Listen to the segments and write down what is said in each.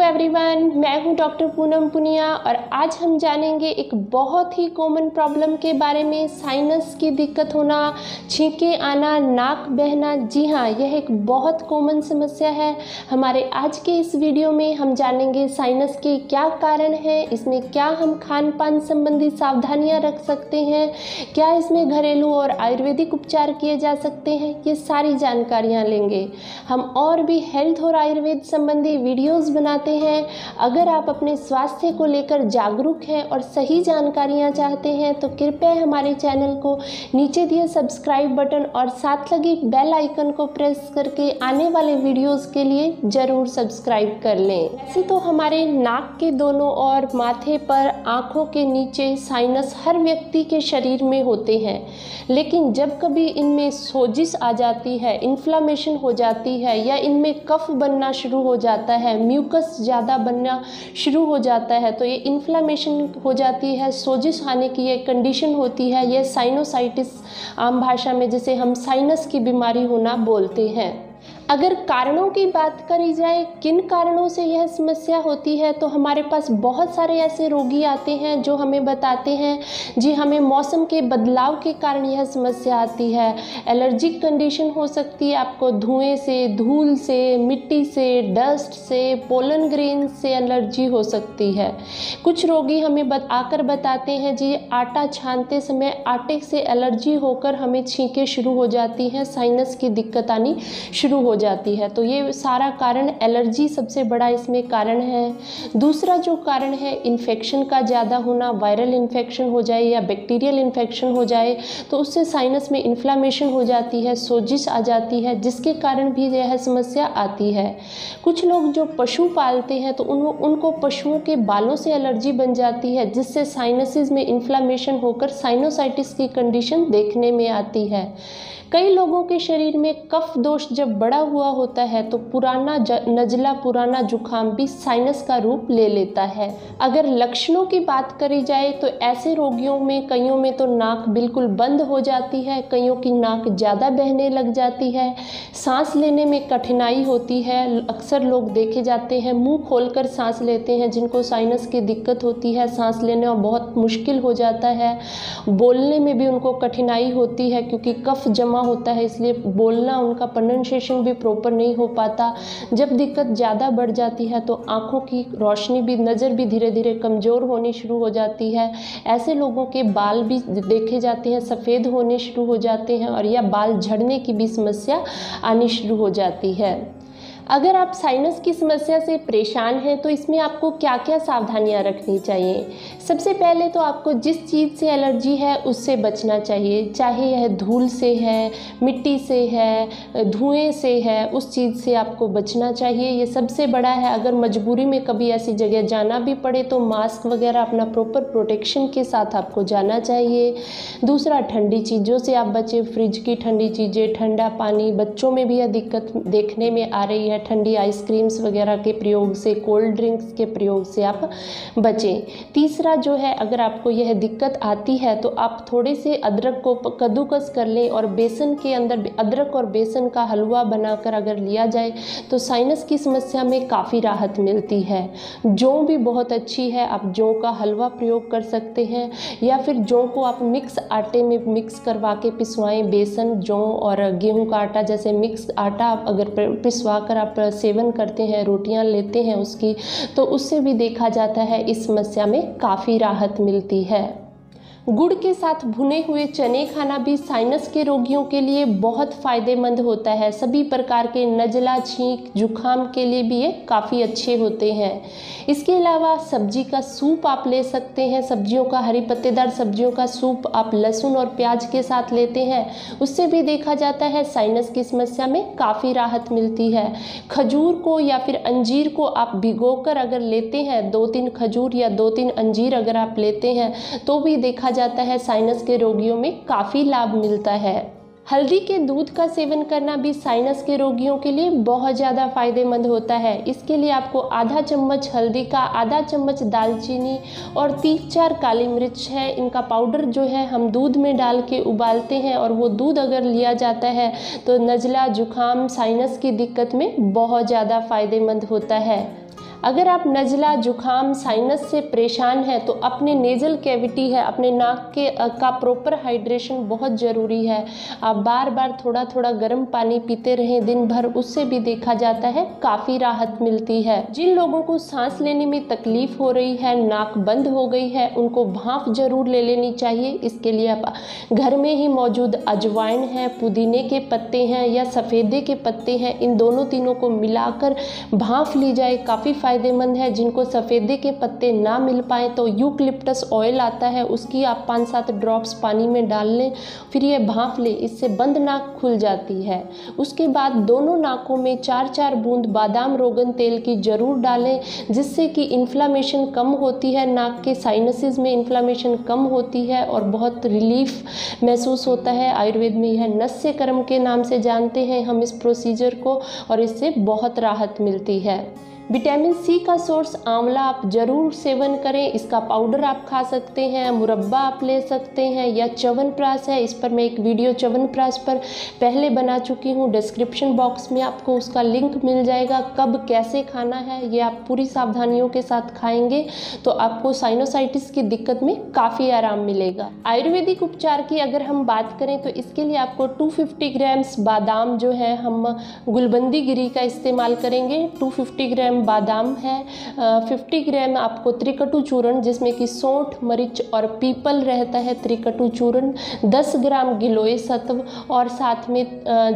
Everyone, मैं हूं doctor Poonam Punia और आज हम जानेंगे एक बहुत ही कॉमन प्रॉब्लम के बारे में। साइनस की दिक्कत होना, छींके आना, नाक बहना। जी हाँ, यह एक बहुत कॉमन समस्या है। हमारे आज के इस वीडियो में हम जानेंगे साइनस के क्या कारण हैं, इसमें क्या हम खान पान संबंधी सावधानियां रख सकते हैं, क्या इसमें घरेलू और आयुर्वेदिक उपचार किए जा सकते हैं, ये सारी जानकारियाँ लेंगे। हम और भी हेल्थ और आयुर्वेद संबंधी वीडियोस बनाते हैं। अगर आप अपने स्वास्थ्य को लेकर जागरूक हैं और सही जानकारियां चाहते हैं तो कृपया हमारे चैनल को नीचे दिए सब्सक्राइब बटन और साथ लगी बेल आइकन को प्रेस करके आने वाले वीडियोस के लिए ज़रूर सब्सक्राइब कर लें। वैसे तो हमारे नाक के दोनों ओर, माथे पर, आँखों के नीचे साइनस हर व्यक्ति के शरीर में होते हैं, लेकिन जब कभी इनमें सोजिश आ जाती है, इन्फ्लामेशन हो जाती है या इनमें कफ बनना शुरू हो जाता है, म्यूकस ज़्यादा बनना शुरू हो जाता है, तो ये इन्फ्लामेशन हो जाती है, सोजिश आने की ये कंडीशन होती है। ये साइनोसाइटिस आम भाषा में जिसे हम साइनस की बीमारी होना बोलते हैं। अगर कारणों की बात करी जाए, किन कारणों से यह समस्या होती है, तो हमारे पास बहुत सारे ऐसे रोगी आते हैं जो हमें बताते हैं जी हमें मौसम के बदलाव के कारण यह समस्या आती है। एलर्जिक कंडीशन हो सकती है, आपको धुएं से, धूल से, मिट्टी से, डस्ट से, पोलन ग्रेन से एलर्जी हो सकती है। कुछ रोगी हमें आकर बताते हैं जी आटा छानते समय आटे से एलर्जी होकर हमें छींकें शुरू हो जाती हैं, साइनस की दिक्कत आनी शुरू हो जाती है। तो ये सारा कारण एलर्जी सबसे बड़ा इसमें कारण है। दूसरा जो कारण है इन्फेक्शन का ज़्यादा होना, वायरल इन्फेक्शन हो जाए या बैक्टीरियल इन्फेक्शन हो जाए तो उससे साइनस में इन्फ्लामेशन हो जाती है, सोजिश आ जाती है, जिसके कारण भी यह समस्या आती है। कुछ लोग जो पशु पालते हैं तो उनको पशुओं के बालों से एलर्जी बन जाती है, जिससे साइनसिस में इन्फ्लामेशन होकर साइनोसाइटिस की कंडीशन देखने में आती है। कई लोगों के शरीर में कफ दोष जब बड़ा हुआ होता है तो पुराना नज़ला, पुराना जुखाम भी साइनस का रूप ले लेता है। अगर लक्षणों की बात करी जाए तो ऐसे रोगियों में कईयों में तो नाक बिल्कुल बंद हो जाती है, कईयों की नाक ज़्यादा बहने लग जाती है, सांस लेने में कठिनाई होती है। अक्सर लोग देखे जाते हैं मुंह खोलकर सांस लेते हैं जिनको साइनस की दिक्कत होती है, सांस लेने में बहुत मुश्किल हो जाता है। बोलने में भी उनको कठिनाई होती है क्योंकि कफ जमा होता है, इसलिए बोलना, उनका प्रोनाउंसिएशन भी प्रॉपर नहीं हो पाता। जब दिक्कत ज़्यादा बढ़ जाती है तो आँखों की रोशनी भी, नज़र भी धीरे धीरे कमज़ोर होनी शुरू हो जाती है। ऐसे लोगों के बाल भी देखे जाते हैं सफ़ेद होने शुरू हो जाते हैं और या बाल झड़ने की भी समस्या आनी शुरू हो जाती है। अगर आप साइनस की समस्या से परेशान हैं तो इसमें आपको क्या क्या सावधानियां रखनी चाहिए। सबसे पहले तो आपको जिस चीज़ से एलर्जी है उससे बचना चाहिए, चाहे यह धूल से है, मिट्टी से है, धुएं से है, उस चीज़ से आपको बचना चाहिए। ये सबसे बड़ा है। अगर मजबूरी में कभी ऐसी जगह जाना भी पड़े तो मास्क वगैरह अपना प्रॉपर प्रोटेक्शन के साथ आपको जाना चाहिए। दूसरा, ठंडी चीज़ों से आप बचें, फ्रिज की ठंडी चीज़ें, ठंडा पानी। बच्चों में भी यह दिक्कत देखने में आ रही है, ठंडी आइसक्रीम्स वगैरह के प्रयोग से, कोल्ड ड्रिंक्स के प्रयोग से आप बचें। तीसरा जो है, अगर आपको यह दिक्कत आती है तो आप थोड़े से अदरक को कद्दूकस कर लें और बेसन के अंदर अदरक और बेसन का हलवा बनाकर अगर लिया जाए तो साइनस की समस्या में काफ़ी राहत मिलती है। जौ भी बहुत अच्छी है, आप जौ का हलवा प्रयोग कर सकते हैं या फिर जौ को आप मिक्स आटे में मिक्स करवा के पिसवाएँ। बेसन, जौ और गेहूँ का आटा जैसे मिक्स आटा अगर पिसवा कर आप सेवन करते हैं, रोटियां लेते हैं उसकी, तो उससे भी देखा जाता है इस समस्या में काफ़ी राहत मिलती है। गुड़ के साथ भुने हुए चने खाना भी साइनस के रोगियों के लिए बहुत फ़ायदेमंद होता है। सभी प्रकार के नज़ला, छींक, जुखाम के लिए भी ये काफ़ी अच्छे होते हैं। इसके अलावा सब्जी का सूप आप ले सकते हैं, सब्जियों का, हरी पत्तेदार सब्जियों का सूप आप लहसुन और प्याज के साथ लेते हैं, उससे भी देखा जाता है साइनस की समस्या में काफ़ी राहत मिलती है। खजूर को या फिर अंजीर को आप भिगोकर अगर लेते हैं, 2-3 खजूर या 2-3 अंजीर अगर आप लेते हैं तो भी देखा जाता है साइनस के रोगियों में काफ़ी लाभ मिलता है। हल्दी के दूध का सेवन करना भी साइनस के रोगियों के लिए बहुत ज़्यादा फायदेमंद होता है। इसके लिए आपको आधा चम्मच हल्दी का, आधा चम्मच दालचीनी और 3-4 काली मिर्च है, इनका पाउडर जो है हम दूध में डाल के उबालते हैं और वो दूध अगर लिया जाता है तो नज़ला, जुखाम, साइनस की दिक्कत में बहुत ज़्यादा फायदेमंद होता है। अगर आप नज़ला, जुखाम, साइनस से परेशान हैं तो अपने नेज़ल कैविटी है, अपने नाक के का प्रॉपर हाइड्रेशन बहुत ज़रूरी है। आप बार बार थोड़ा थोड़ा गर्म पानी पीते रहें दिन भर, उससे भी देखा जाता है काफ़ी राहत मिलती है। जिन लोगों को सांस लेने में तकलीफ़ हो रही है, नाक बंद हो गई है, उनको भांप ज़रूर ले लेनी चाहिए। इसके लिए आप घर में ही मौजूद अजवाइन है, पुदीने के पत्ते हैं या सफ़ेदे के पत्ते हैं, इन दोनों तीनों को मिलाकर भांप ली जाए, काफ़ी फ़ायदेमंद है। जिनको सफ़ेदे के पत्ते ना मिल पाए तो यूकलिप्टस ऑयल आता है, उसकी आप 5-7 ड्रॉप्स पानी में डाल लें, फिर ये भांप लें, इससे बंद नाक खुल जाती है। उसके बाद दोनों नाकों में 4-4 बूंद बादाम रोगन तेल की ज़रूर डालें, जिससे कि इन्फ्लामेशन कम होती है, नाक के साइनसेस में इन्फ्लामेशन कम होती है और बहुत रिलीफ महसूस होता है। आयुर्वेद में यह नस्य कर्म के नाम से जानते हैं हम इस प्रोसीजर को, और इससे बहुत राहत मिलती है। विटामिन सी का सोर्स आंवला आप ज़रूर सेवन करें। इसका पाउडर आप खा सकते हैं, मुरब्बा आप ले सकते हैं, या च्यवनप्राश है, इस पर मैं एक वीडियो च्यवनप्राश पर पहले बना चुकी हूँ। डिस्क्रिप्शन बॉक्स में आपको उसका लिंक मिल जाएगा। कब कैसे खाना है ये आप पूरी सावधानियों के साथ खाएंगे तो आपको साइनोसाइटिस की दिक्कत में काफ़ी आराम मिलेगा। आयुर्वेदिक उपचार की अगर हम बात करें तो इसके लिए आपको 250 ग्राम्स बादाम जो है हम गुलबंदी गिरी का इस्तेमाल करेंगे। 250 ग्राम बादाम है, 50 ग्राम आपको त्रिकटु चूर्ण जिसमें कि सौंठ, मरीच और पीपल रहता है, त्रिकटु चूर्ण, 10 ग्राम गिलोय सत्व और साथ में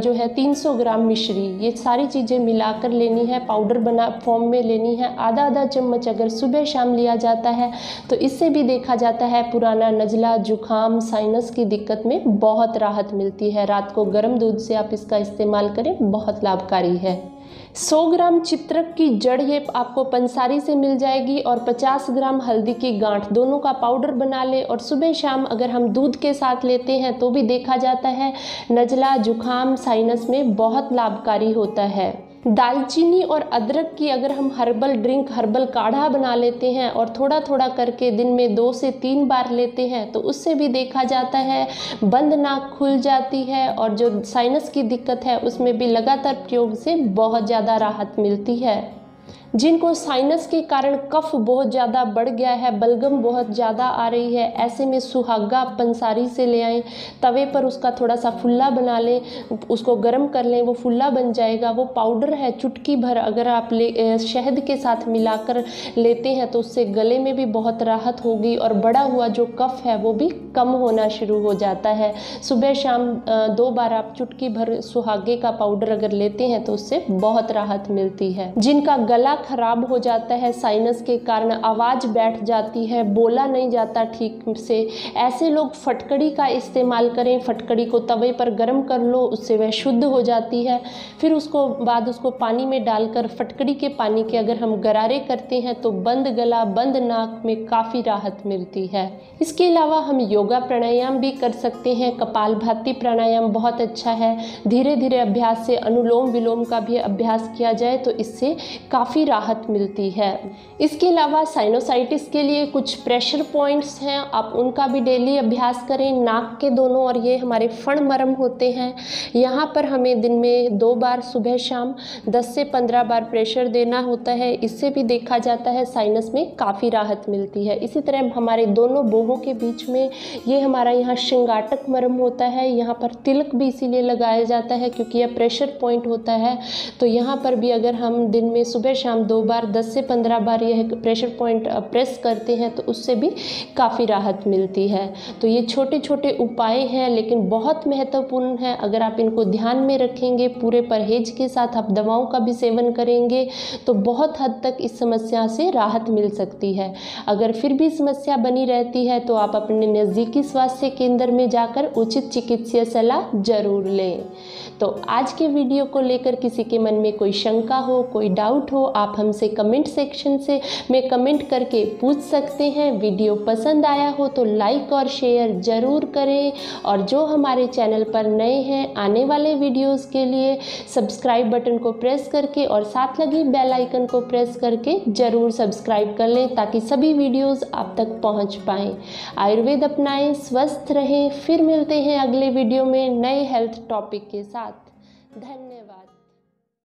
जो है 300 ग्राम मिश्री, ये सारी चीज़ें मिलाकर लेनी है, पाउडर बना फॉर्म में लेनी है। आधा चम्मच अगर सुबह शाम लिया जाता है तो इससे भी देखा जाता है पुराना नज़ला, जुखाम, साइनस की दिक्कत में बहुत राहत मिलती है। रात को गर्म दूध से आप इसका इस्तेमाल करें, बहुत लाभकारी है। 100 ग्राम चित्रक की जड़ ये आपको पंसारी से मिल जाएगी और 50 ग्राम हल्दी की गांठ, दोनों का पाउडर बना ले और सुबह शाम अगर हम दूध के साथ लेते हैं तो भी देखा जाता है नज़ला, जुखाम, साइनस में बहुत लाभकारी होता है। दालचीनी और अदरक की अगर हम हर्बल ड्रिंक, हर्बल काढ़ा बना लेते हैं और थोड़ा थोड़ा करके दिन में 2 से 3 बार लेते हैं तो उससे भी देखा जाता है बंद नाक खुल जाती है और जो साइनस की दिक्कत है उसमें भी लगातार प्रयोग से बहुत ज़्यादा राहत मिलती है। जिनको साइनस के कारण कफ बहुत ज़्यादा बढ़ गया है, बलगम बहुत ज़्यादा आ रही है, ऐसे में सुहागा पंसारी से ले आएँ, तवे पर उसका थोड़ा सा फुल्ला बना लें, उसको गर्म कर लें, वो फुल्ला बन जाएगा। वो पाउडर है, चुटकी भर अगर आप शहद के साथ मिलाकर लेते हैं तो उससे गले में भी बहुत राहत होगी और बढ़ा हुआ जो कफ है वो भी कम होना शुरू हो जाता है। सुबह शाम 2 बार आप चुटकी भर सुहागे का पाउडर अगर लेते हैं तो उससे बहुत राहत मिलती है। जिनका गला खराब हो जाता है साइनस के कारण, आवाज़ बैठ जाती है, बोला नहीं जाता ठीक से, ऐसे लोग फटकड़ी का इस्तेमाल करें। फटकड़ी को तवे पर गर्म कर लो, उससे वह शुद्ध हो जाती है। फिर उसको पानी में डालकर फटकड़ी के पानी के अगर हम गरारे करते हैं तो बंद गला, बंद नाक में काफ़ी राहत मिलती है। इसके अलावा हम योगा प्राणायाम भी कर सकते हैं। कपालभाति प्राणायाम बहुत अच्छा है। धीरे धीरे अभ्यास से अनुलोम विलोम का भी अभ्यास किया जाए तो इससे काफ़ी राहत मिलती है। इसके अलावा साइनोसाइटिस के लिए कुछ प्रेशर पॉइंट्स हैं, आप उनका भी डेली अभ्यास करें। नाक के दोनों और ये हमारे फण मरम होते हैं, यहाँ पर हमें दिन में 2 बार सुबह शाम 10 से 15 बार प्रेशर देना होता है। इससे भी देखा जाता है साइनस में काफ़ी राहत मिलती है। इसी तरह हमारे दोनों बोहों के बीच में ये हमारा यहाँ शिंगाटक मरम होता है, यहाँ पर तिलक भी इसीलिए लगाया जाता है क्योंकि यह प्रेशर पॉइंट होता है। तो यहाँ पर भी अगर हम दिन में सुबह शाम 2 बार 10 से 15 बार यह प्रेशर पॉइंट प्रेस करते हैं तो उससे भी काफ़ी राहत मिलती है। तो ये छोटे छोटे उपाय हैं लेकिन बहुत महत्वपूर्ण है। अगर आप इनको ध्यान में रखेंगे, पूरे परहेज के साथ आप दवाओं का भी सेवन करेंगे तो बहुत हद तक इस समस्या से राहत मिल सकती है। अगर फिर भी समस्या बनी रहती है तो आप अपने नज़दीकी स्वास्थ्य केंद्र में जाकर उचित चिकित्सीय सलाह जरूर लें। तो आज के वीडियो को लेकर किसी के मन में कोई शंका हो, कोई डाउट हो, आप हमसे कमेंट सेक्शन में कमेंट करके पूछ सकते हैं। वीडियो पसंद आया हो तो लाइक और शेयर ज़रूर करें और जो हमारे चैनल पर नए हैं, आने वाले वीडियोस के लिए सब्सक्राइब बटन को प्रेस करके और साथ लगी बेल आइकन को प्रेस करके ज़रूर सब्सक्राइब कर लें ताकि सभी वीडियोस आप तक पहुंच पाएँ। आयुर्वेद अपनाएं, स्वस्थ रहें। फिर मिलते हैं अगले वीडियो में नए हेल्थ टॉपिक के साथ। धन्यवाद।